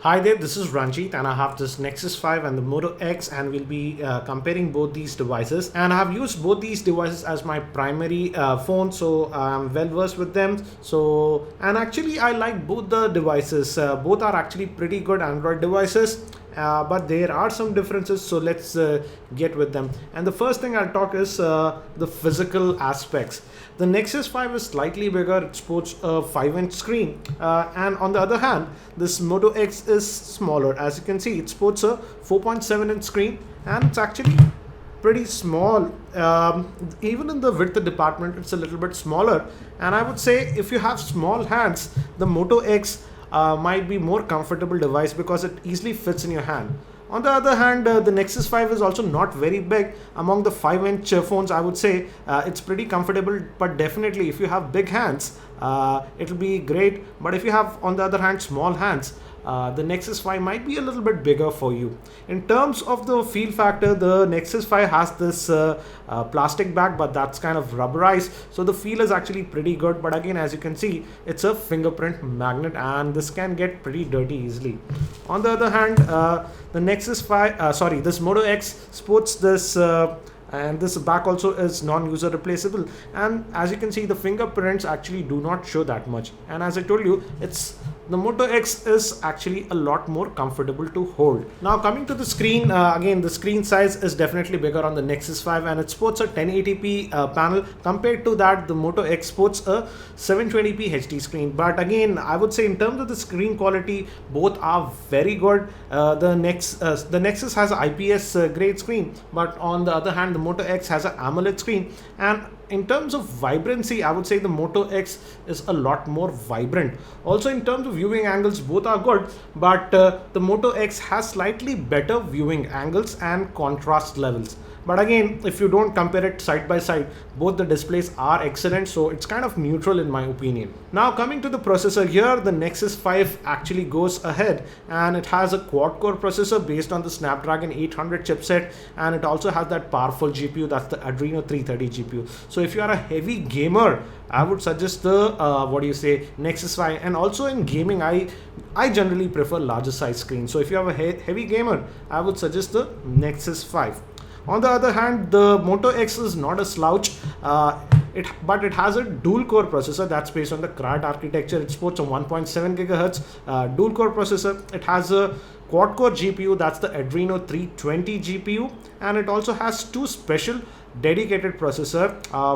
Hi there, this is Ranjit and I have this Nexus 5 and the Moto X, and we'll be comparing both these devices. And I have used both these devices as my primary phone, so I'm well versed with them. And actually I like both the devices. Both are actually pretty good Android devices. But there are some differences, so let's get with them. And the first thing I'll talk is the physical aspects. The Nexus 5 is slightly bigger, it sports a 5-inch screen, and on the other hand, this Moto X is smaller. As you can see, it sports a 4.7-inch screen, and it's actually pretty small. Even in the width department, it's a little bit smaller. And I would say if you have small hands, the Moto X might be more comfortable device because it easily fits in your hand. On the other hand, the Nexus 5 is also not very big. Among the 5-inch phones, I would say it's pretty comfortable, but definitely if you have big hands, it'll be great. But if you have, on the other hand, small hands, the Nexus 5 might be a little bit bigger for you. In terms of the feel factor, the Nexus 5 has this plastic back, but that's kind of rubberized, so the feel is actually pretty good. But again, as you can see, it's a fingerprint magnet and this can get pretty dirty easily. On the other hand, the Nexus 5, this Moto X sports this and this back also is non-user replaceable, and as you can see, the fingerprints actually do not show that much. And as I told you, the Moto X is actually a lot more comfortable to hold. Now coming to the screen, again the screen size is definitely bigger on the Nexus 5 and it sports a 1080p panel. Compared to that, the Moto X sports a 720p HD screen. But again, I would say in terms of the screen quality, both are very good. The Nexus has an IPS grade screen, but on the other hand, the Moto X has an AMOLED screen. And in terms of vibrancy, I would say the Moto X is a lot more vibrant. Also in terms of viewing angles, both are good, but the Moto X has slightly better viewing angles and contrast levels. But again, if you don't compare it side by side, both the displays are excellent, so it's kind of neutral in my opinion. Now coming to the processor, here the Nexus 5 actually goes ahead and it has a quad-core processor based on the Snapdragon 800 chipset, and it also has that powerful GPU, that's the Adreno 330 GPU. So if you are a heavy gamer, I would suggest the Nexus 5. And also in gaming, I generally prefer larger size screens. So if you have a heavy gamer, I would suggest the Nexus 5. On the other hand, the Moto X is not a slouch, but it has a dual core processor that's based on the Cryo architecture. It supports a 1.7 gigahertz dual core processor. It has a quad core GPU, that's the Adreno 320 GPU, and it also has two special dedicated processor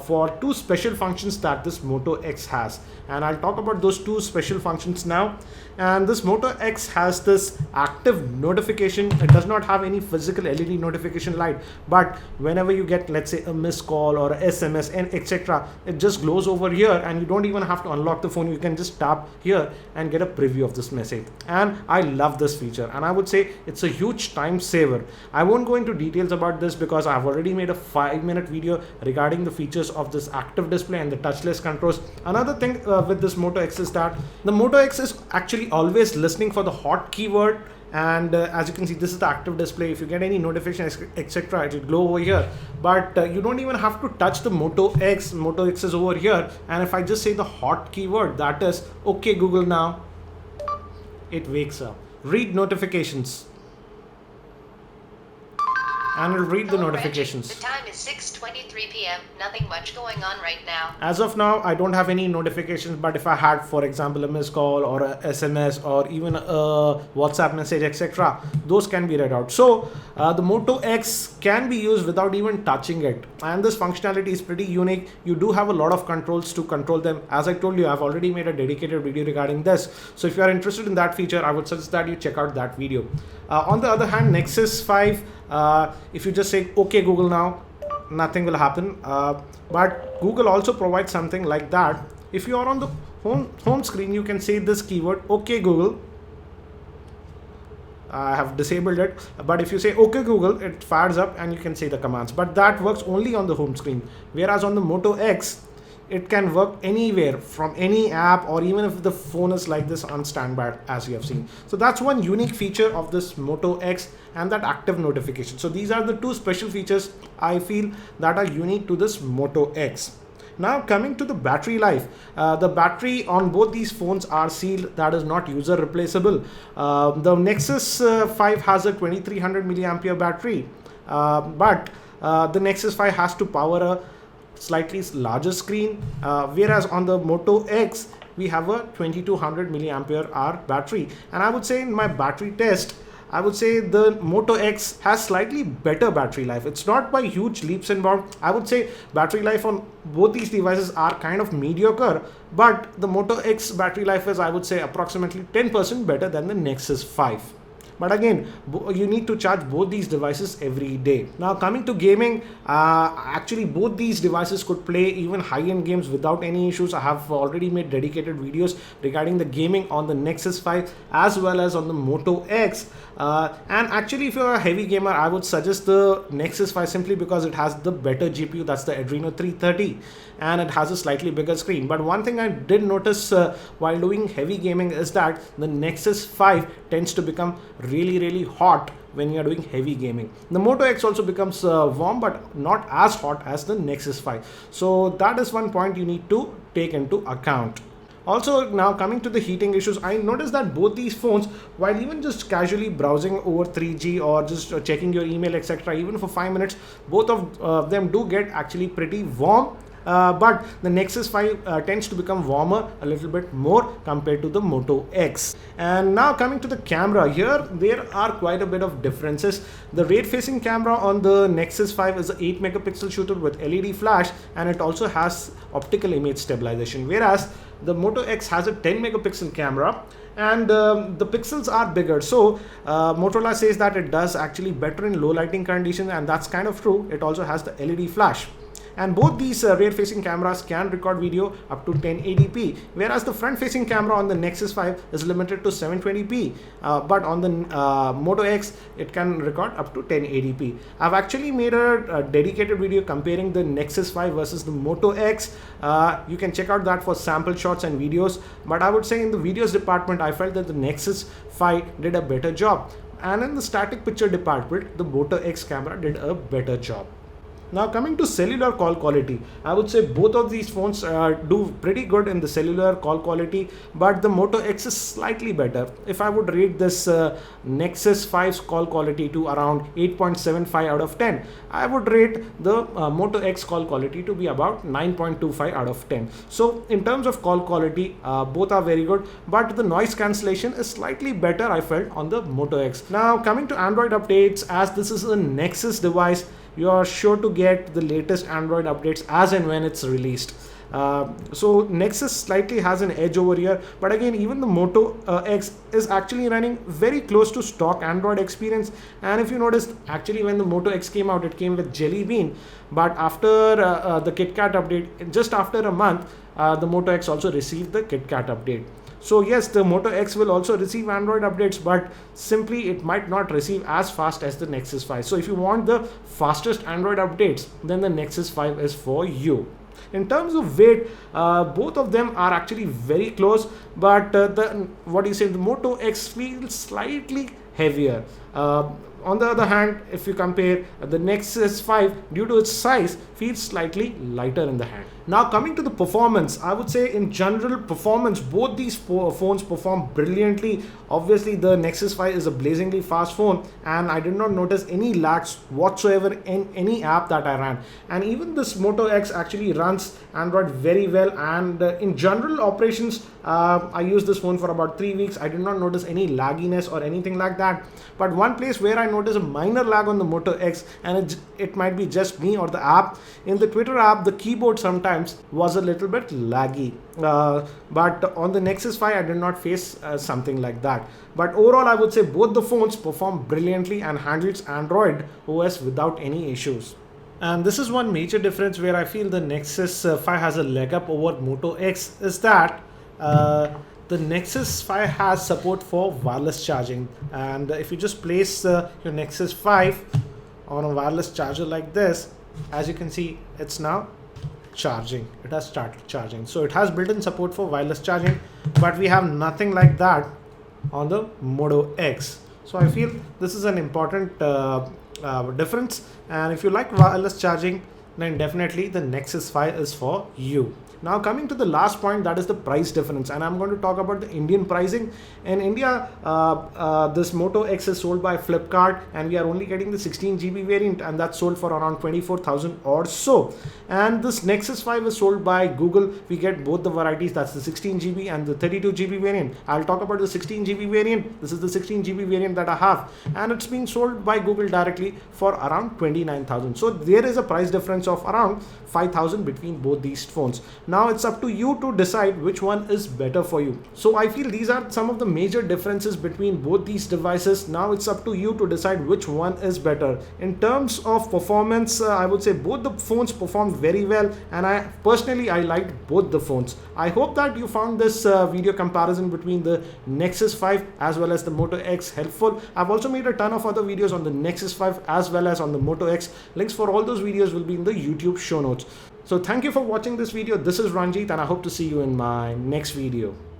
for two special functions that this Moto X has, and I'll talk about those two special functions now. And this Moto X has this active notification. It does not have any physical LED notification light, but whenever you get, let's say, a missed call or a SMS and etc., it just glows over here and you don't even have to unlock the phone. You can just tap here and get a preview of this message, and I love this feature, and I would say it's a huge time saver. I won't go into details about this because I've already made a 5-minute video regarding the features of this active display and the touchless controls. Another thing with this Moto X is that the Moto X is actually always listening for the hot keyword, and as you can see, this is the active display. If you get any notification etc., it will glow over here, but you don't even have to touch the Moto X. Moto X is over here, and if I just say the hot keyword, that is okay Google now, it wakes up. Read notifications, and it'll read the notifications. Reggie. The time is 6:23 p.m. Nothing much going on right now. As of now, I don't have any notifications, but if I had, for example, a missed call or a SMS or even a WhatsApp message, etc., those can be read out. So the Moto X can be used without even touching it, and this functionality is pretty unique. You do have a lot of controls to control them. As I told you, I've already made a dedicated video regarding this. So if you are interested in that feature, I would suggest that you check out that video. On the other hand, Nexus 5, if you just say okay Google now, nothing will happen, but Google also provides something like that. If you are on the home screen, you can say this keyword okay Google. I have disabled it, but if you say okay Google, it fires up and you can say the commands, but that works only on the home screen. Whereas on the Moto X, it can work anywhere from any app, or even if the phone is like this on standby, as you have seen. So that's one unique feature of this Moto X, and that active notification. So these are the two special features I feel that are unique to this Moto X. Now coming to the battery life, the battery on both these phones are sealed, that is not user replaceable. The Nexus 5 has a 2300 milliampere battery, but the Nexus 5 has to power a slightly larger screen, whereas on the Moto X we have a 2200 milliampere hour battery. And I would say in my battery test, I would say the Moto X has slightly better battery life. It's not by huge leaps and bounds. I would say battery life on both these devices are kind of mediocre, but the Moto X battery life is, I would say, approximately 10% better than the Nexus 5. But again, you need to charge both these devices every day. Now coming to gaming, actually both these devices could play even high-end games without any issues. I have already made dedicated videos regarding the gaming on the Nexus 5 as well as on the Moto X. And actually, if you're a heavy gamer, I would suggest the Nexus 5 simply because it has the better GPU, that's the Adreno 330, and it has a slightly bigger screen. But one thing I did notice while doing heavy gaming is that the Nexus 5 tends to become really hot when you're doing heavy gaming. The Moto X also becomes warm, but not as hot as the Nexus 5. So that is one point you need to take into account. Also, now coming to the heating issues, I noticed that both these phones, while even just casually browsing over 3G or just checking your email, etc., even for 5 minutes, both of them do get actually pretty warm. But the Nexus 5 tends to become warmer a little bit more compared to the Moto X. And now coming to the camera, here there are quite a bit of differences. The rear facing camera on the Nexus 5 is an 8 megapixel shooter with LED flash, and it also has optical image stabilization, whereas the Moto X has a 10 megapixel camera and the pixels are bigger. So Motorola says that it does actually better in low lighting conditions, and that's kind of true. It also has the LED flash. And both these rear facing cameras can record video up to 1080p, whereas the front facing camera on the Nexus 5 is limited to 720p, but on the Moto X it can record up to 1080p. I've actually made a dedicated video comparing the Nexus 5 versus the Moto X. You can check out that for sample shots and videos, but I would say in the videos department I felt that the Nexus 5 did a better job, and in the static picture department the Moto X camera did a better job. Now coming to cellular call quality, I would say both of these phones do pretty good in the cellular call quality, but the Moto X is slightly better. If I would rate this Nexus 5's call quality to around 8.75 out of 10, I would rate the Moto X call quality to be about 9.25 out of 10. So in terms of call quality, both are very good, but the noise cancellation is slightly better, I felt, on the Moto X. Now coming to Android updates, as this is a Nexus device, you are sure to get the latest Android updates as and when it's released. So Nexus slightly has an edge over here, but again, even the Moto X is actually running very close to stock Android experience. And if you noticed, actually when the Moto X came out, it came with Jelly Bean, but after the KitKat update, just after a month, the Moto X also received the KitKat update. So yes, the Moto X will also receive Android updates, but simply it might not receive as fast as the Nexus 5. So if you want the fastest Android updates, then the Nexus 5 is for you. In terms of weight, both of them are actually very close, but the Moto X feels slightly heavier. On the other hand, if you compare, the Nexus 5, due to its size, feels slightly lighter in the hand. Now coming to the performance, I would say in general performance, both these phones perform brilliantly. Obviously the Nexus 5 is a blazingly fast phone, and I did not notice any lags whatsoever in any app that I ran. And even this Moto X actually runs Android very well, and in general operations, I used this phone for about 3 weeks. I did not notice any lagginess or anything like that. But one place where I noticed a minor lag on the Moto X, and it might be just me or the app, in the Twitter app, the keyboard sometimes was a little bit laggy. But on the Nexus 5, I did not face something like that. But overall, I would say both the phones perform brilliantly and handles Android OS without any issues. And this is one major difference where I feel the Nexus 5 has a leg up over Moto X, is that the Nexus 5 has support for wireless charging. And if you just place your Nexus 5 on a wireless charger like this, as you can see, it's now charging. It has started charging. So it has built-in support for wireless charging, but we have nothing like that on the Moto X. So I feel this is an important difference. And if you like wireless charging, then definitely the Nexus 5 is for you. Now coming to the last point, that is the price difference, and I'm going to talk about the Indian pricing. In India, this Moto X is sold by Flipkart, and we are only getting the 16 GB variant, and that's sold for around 24,000 or so. And this Nexus 5 is sold by Google. We get both the varieties, that's the 16 GB and the 32 GB variant. I'll talk about the 16 GB variant. This is the 16 GB variant that I have, and it's being sold by Google directly for around 29,000. So there is a price difference of around 5,000 between both these phones. Now it's up to you to decide which one is better for you. So I feel these are some of the major differences between both these devices. Now it's up to you to decide which one is better. In terms of performance, I would say both the phones performed very well, and I personally liked both the phones. I hope that you found this video comparison between the Nexus 5 as well as the Moto X helpful. I've also made a ton of other videos on the Nexus 5 as well as on the Moto X. Links for all those videos will be in the YouTube show notes. So thank you for watching this video. This is Ranjit, and I hope to see you in my next video.